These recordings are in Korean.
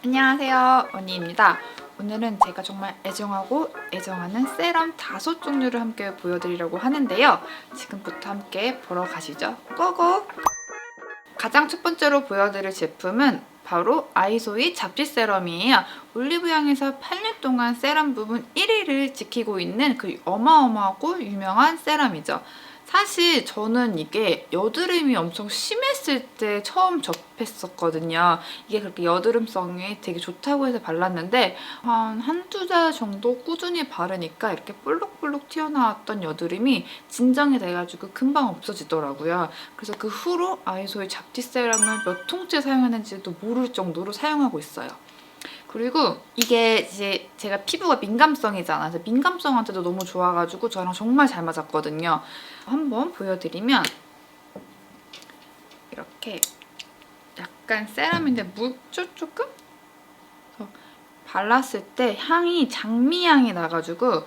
안녕하세요, 원희입니다. 오늘은 제가 정말 애정하고 애정하는 세럼 5종류를 함께 보여드리려고 하는데요. 지금부터 함께 보러 가시죠. 고고! 가장 첫 번째로 보여드릴 제품은 바로 아이소이 잡지 세럼이에요. 올리브영에서 8년 동안 세럼 부분 1위를 지키고 있는 그 어마어마하고 유명한 세럼이죠. 사실 저는 이게 여드름이 엄청 심했을 때 처음 접했었거든요. 이게 그렇게 여드름성에 되게 좋다고 해서 발랐는데 한두 달 정도 꾸준히 바르니까 이렇게 볼록볼록 튀어나왔던 여드름이 진정이 돼가지고 금방 없어지더라고요. 그래서 그 후로 아이소의 잡티 세럼을 몇 통째 사용하는지도 모를 정도로 사용하고 있어요. 그리고 이게 이제 제가 피부가 민감성이잖아요. 민감성한테도 너무 좋아가지고 저랑 정말 잘 맞았거든요. 한번 보여드리면 이렇게 약간 세럼인데 묻죠 조금? 발랐을 때 향이 장미향이 나가지고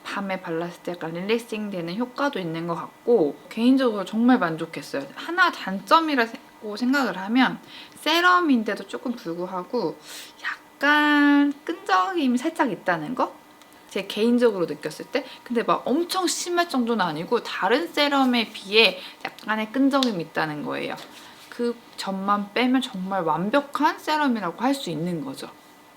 밤에 발랐을 때 약간 릴렉싱 되는 효과도 있는 것 같고 개인적으로 정말 만족했어요. 하나 단점이라고 생각을 하면 세럼인데도 조금 불구하고 약간 끈적임이 살짝 있다는 거? 제 개인적으로 느꼈을 때. 근데 막 엄청 심할 정도는 아니고 다른 세럼에 비해 약간의 끈적임이 있다는 거예요. 그 점만 빼면 정말 완벽한 세럼이라고 할 수 있는 거죠.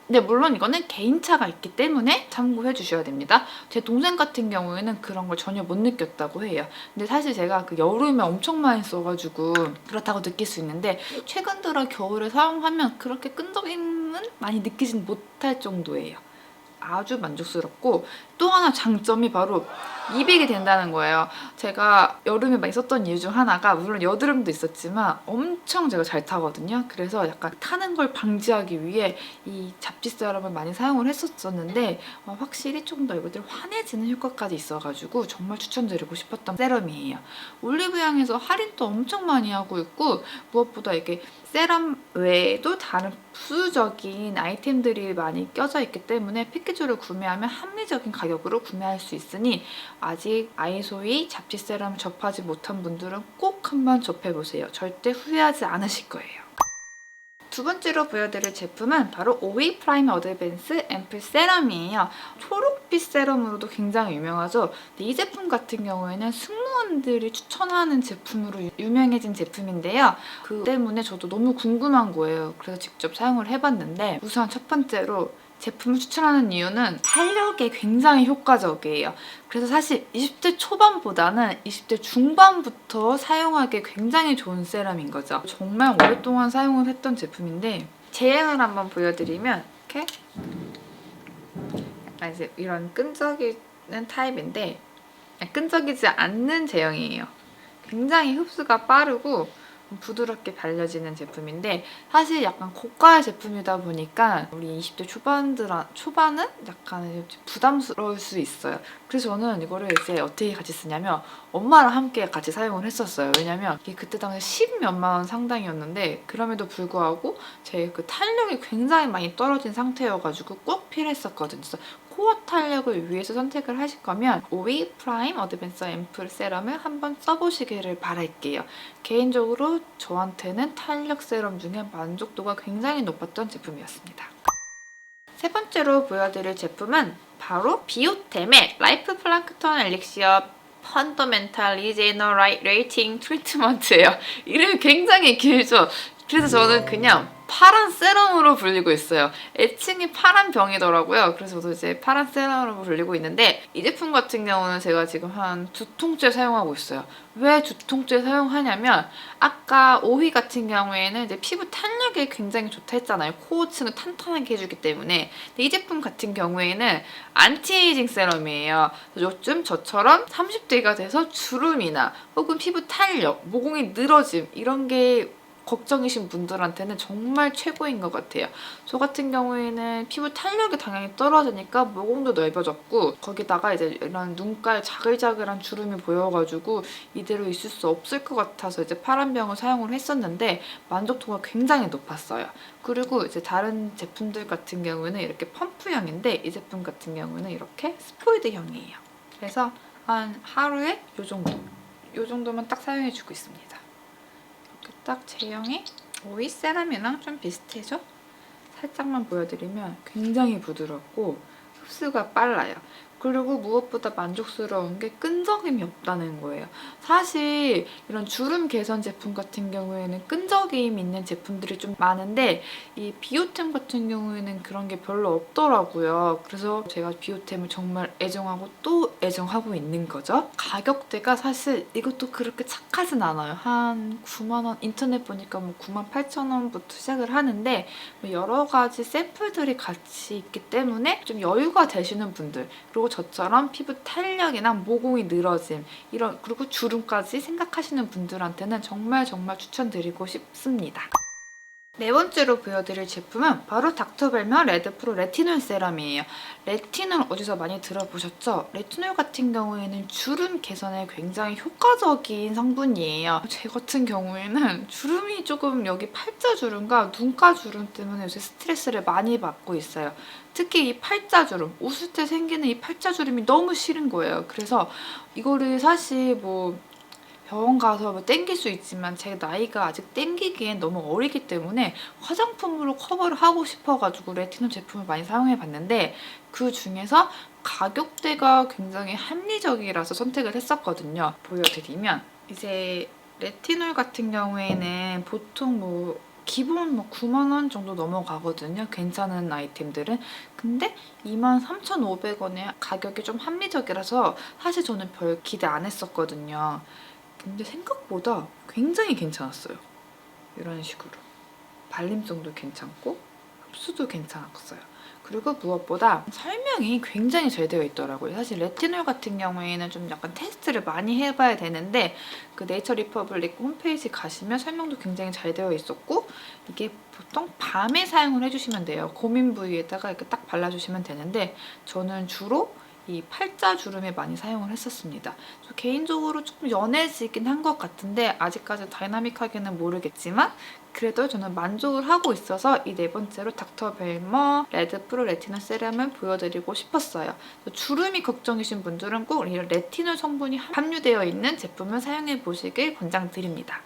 근데 물론 이거는 개인차가 있기 때문에 참고해 주셔야 됩니다. 제 동생 같은 경우에는 그런 걸 전혀 못 느꼈다고 해요. 근데 사실 제가 그 여름에 엄청 많이 써가지고 그렇다고 느낄 수 있는데 최근 들어 겨울에 사용하면 그렇게 끈적임은 많이 느끼진 못할 정도예요. 아주 만족스럽고 또 하나 장점이 바로 미백이 된다는 거예요. 제가 여름에 많이 썼던 이유 중 하나가 물론 여드름도 있었지만 엄청 제가 잘 타거든요. 그래서 약간 타는 걸 방지하기 위해 이 잡지 세럼을 많이 사용을 했었는데 확실히 조금 더 얼굴들이 환해지는 효과까지 있어가지고 정말 추천드리고 싶었던 세럼이에요. 올리브영에서 할인도 엄청 많이 하고 있고 무엇보다 이게 세럼 외에도 다른 부수적인 아이템들이 많이 껴져 있기 때문에 패키지를 구매하면 합리적인 가격으로 구매할 수 있으니 아직 아이소이 잡지 세럼을 접하지 못한 분들은 꼭 한번 접해보세요. 절대 후회하지 않으실 거예요. 두 번째로 보여드릴 제품은 바로 오이 프라임 어드밴스 앰플 세럼이에요. 초록빛 세럼으로도 굉장히 유명하죠. 근데 이 제품 같은 경우에는 승무원들이 추천하는 제품으로 유명해진 제품인데요. 그 때문에 저도 너무 궁금한 거예요. 그래서 직접 사용을 해봤는데 우선 첫 번째로 제품을 추천하는 이유는 탄력에 굉장히 효과적이에요. 그래서 사실 20대 초반보다는 20대 중반부터 사용하기 굉장히 좋은 세럼인 거죠. 정말 오랫동안 사용을 했던 제품인데 제형을 한번 보여드리면 이렇게 약간 이제 이런 끈적이는 타입인데 끈적이지 않는 제형이에요. 굉장히 흡수가 빠르고 부드럽게 발려지는 제품인데 사실 약간 고가의 제품이다 보니까 우리 20대 초반은 약간 부담스러울 수 있어요. 그래서 저는 이거를 이제 어떻게 같이 쓰냐면 엄마랑 함께 같이 사용을 했었어요. 왜냐면 이게 그때 당시 10몇만 원 상당이었는데 그럼에도 불구하고 제 그 탄력이 굉장히 많이 떨어진 상태여가지고 꼭 필요했었거든요. 그래서 코어 탄력을 위해서 선택을 하실 거면 오이 프라임 어드밴스 앰플 세럼을 한번 써보시기를 바랄게요. 개인적으로 저한테는 탄력 세럼 중에 만족도가 굉장히 높았던 제품이었습니다. 세 번째로 보여드릴 제품은 바로 비오템의 라이프 플랑크톤 엘릭시어 펀더멘탈 리제너레이팅 트리트먼트예요. 이름이 굉장히 길죠? 그래서 저는 그냥 파란 세럼으로 불리고 있어요. 애칭이 파란 병이더라고요. 그래서 저도 이제 파란 세럼으로 불리고 있는데 이 제품 같은 경우는 제가 지금 한 2통째 사용하고 있어요. 왜 2통째 사용하냐면 아까 오휘 같은 경우에는 이제 피부 탄력에 굉장히 좋다 했잖아요. 코어층을 탄탄하게 해주기 때문에. 근데 이 제품 같은 경우에는 안티에이징 세럼이에요. 요즘 저처럼 30대가 돼서 주름이나 혹은 피부 탄력, 모공이 늘어짐 이런 게 걱정이신 분들한테는 정말 최고인 것 같아요. 저 같은 경우에는 피부 탄력이 당연히 떨어지니까 모공도 넓어졌고 거기다가 이제 이런 눈가에 자글자글한 주름이 보여가지고 이대로 있을 수 없을 것 같아서 이제 파란병을 사용을 했었는데 만족도가 굉장히 높았어요. 그리고 이제 다른 제품들 같은 경우는 이렇게 펌프형인데 이 제품 같은 경우는 이렇게 스포이드형이에요. 그래서 한 하루에 이 정도만 딱 사용해주고 있습니다. 딱 제형이 오이 세럼이랑 좀 비슷해져? 살짝만 보여드리면 굉장히 부드럽고 흡수가 빨라요. 그리고 무엇보다 만족스러운 게 끈적임이 없다는 거예요. 사실 이런 주름 개선 제품 같은 경우에는 끈적임 있는 제품들이 좀 많은데 이 비오템 같은 경우에는 그런 게 별로 없더라고요. 그래서 제가 비오템을 정말 애정하고 또 애정하고 있는 거죠. 가격대가 사실 이것도 그렇게 착하진 않아요. 한 9만 원, 인터넷 보니까 뭐 98,000원부터 시작을 하는데 뭐 여러 가지 샘플들이 같이 있기 때문에 좀 여유가 되시는 분들, 그리고 저처럼 피부 탄력이나 모공이 늘어짐 이런, 그리고 주름까지 생각하시는 분들한테는 정말 추천드리고 싶습니다. 네 번째로 보여드릴 제품은 바로 닥터벨머 레드 프로 레티놀 세럼이에요. 레티놀 어디서 많이 들어보셨죠? 레티놀 같은 경우에는 주름 개선에 굉장히 효과적인 성분이에요. 제 같은 경우에는 주름이 조금 여기 팔자주름과 눈가주름 때문에 요새 스트레스를 많이 받고 있어요. 특히 이 팔자주름, 웃을 때 생기는 이 팔자주름이 너무 싫은 거예요. 그래서 이거를 사실 뭐 병원 가서 뭐 땡길 수 있지만 제 나이가 아직 땡기기엔 너무 어리기 때문에 화장품으로 커버를 하고 싶어가지고 레티놀 제품을 많이 사용해봤는데 그 중에서 가격대가 굉장히 합리적이라서 선택을 했었거든요. 보여드리면 이제 레티놀 같은 경우에는 보통 뭐 기본 뭐 9만 원 정도 넘어가거든요. 괜찮은 아이템들은. 근데 23,500원에 가격이 좀 합리적이라서 사실 저는 별 기대 안 했었거든요. 근데 생각보다 굉장히 괜찮았어요. 이런 식으로. 발림성도 괜찮고 흡수도 괜찮았어요. 그리고 무엇보다 설명이 굉장히 잘 되어 있더라고요. 사실 레티놀 같은 경우에는 좀 약간 테스트를 많이 해봐야 되는데 그 네이처 리퍼블릭 홈페이지 가시면 설명도 굉장히 잘 되어 있었고 이게 보통 밤에 사용을 해주시면 돼요. 고민 부위에다가 이렇게 딱 발라주시면 되는데 저는 주로 이 팔자 주름에 많이 사용을 했었습니다. 개인적으로 조금 연해지긴 한 것 같은데 아직까지 다이나믹하게는 모르겠지만 그래도 저는 만족을 하고 있어서 이 네 번째로 닥터벨머 레드 프로 레티놀 세럼을 보여드리고 싶었어요. 주름이 걱정이신 분들은 꼭 이 레티놀 성분이 함유되어 있는 제품을 사용해보시길 권장드립니다.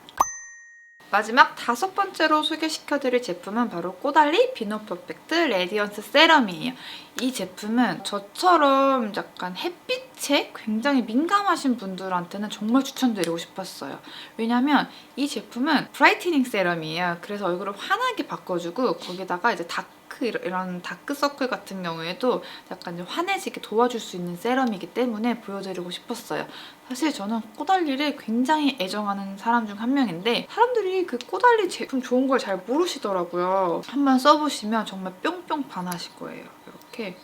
마지막 다섯 번째로 소개시켜드릴 제품은 바로 꼬달리 비노 퍼펙트 레디언스 세럼이에요. 이 제품은 저처럼 약간 햇빛에 굉장히 민감하신 분들한테는 정말 추천드리고 싶었어요. 왜냐면 이 제품은 브라이트닝 세럼이에요. 그래서 얼굴을 환하게 바꿔주고 거기다가 이제 이런 다크서클 같은 경우에도 약간 좀 환해지게 도와줄 수 있는 세럼이기 때문에 보여드리고 싶었어요. 사실 저는 꼬달리를 굉장히 애정하는 사람 중 한 명인데 사람들이 그 꼬달리 제품 좋은 걸 잘 모르시더라고요. 한번 써보시면 정말 뿅뿅 반하실 거예요. 이렇게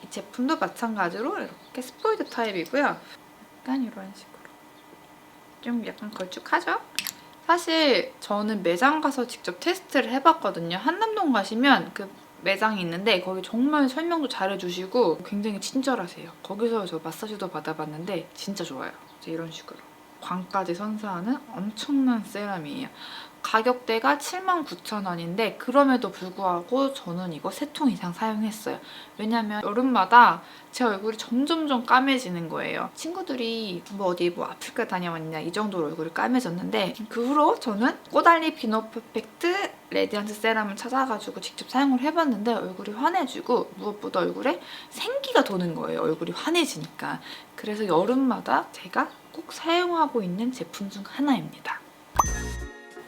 이 제품도 마찬가지로 이렇게 스포이드 타입이고요. 약간 이런 식으로 좀 약간 걸쭉하죠? 사실 저는 매장 가서 직접 테스트를 해봤거든요. 한남동 가시면 그 매장이 있는데 거기 정말 설명도 잘해주시고 굉장히 친절하세요. 거기서 저 마사지도 받아봤는데 진짜 좋아요. 이런 식으로 광까지 선사하는 엄청난 세럼이에요. 가격대가 79,000원인데 그럼에도 불구하고 저는 이거 3통 이상 사용했어요. 왜냐면 여름마다 제 얼굴이 점점점 까매지는 거예요. 친구들이 뭐 어디 뭐 아프리카 다녀왔냐 이 정도로 얼굴이 까매졌는데 그 후로 저는 꼬달리 비노 퍼펙트 레디언스 세럼을 찾아가지고 직접 사용을 해봤는데 얼굴이 환해지고 무엇보다 얼굴에 생기가 도는 거예요. 얼굴이 환해지니까. 그래서 여름마다 제가 꼭 사용하고 있는 제품 중 하나입니다.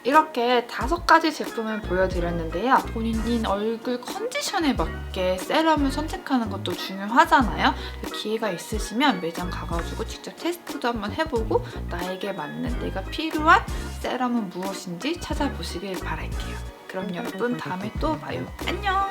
이렇게 5가지 제품을 보여드렸는데요. 본인 얼굴 컨디션에 맞게 세럼을 선택하는 것도 중요하잖아요. 기회가 있으시면 매장 가가지고 직접 테스트도 한번 해보고 나에게 맞는 내가 필요한 세럼은 무엇인지 찾아보시길 바랄게요. 그럼 여러분 다음에 또 봐요. 안녕!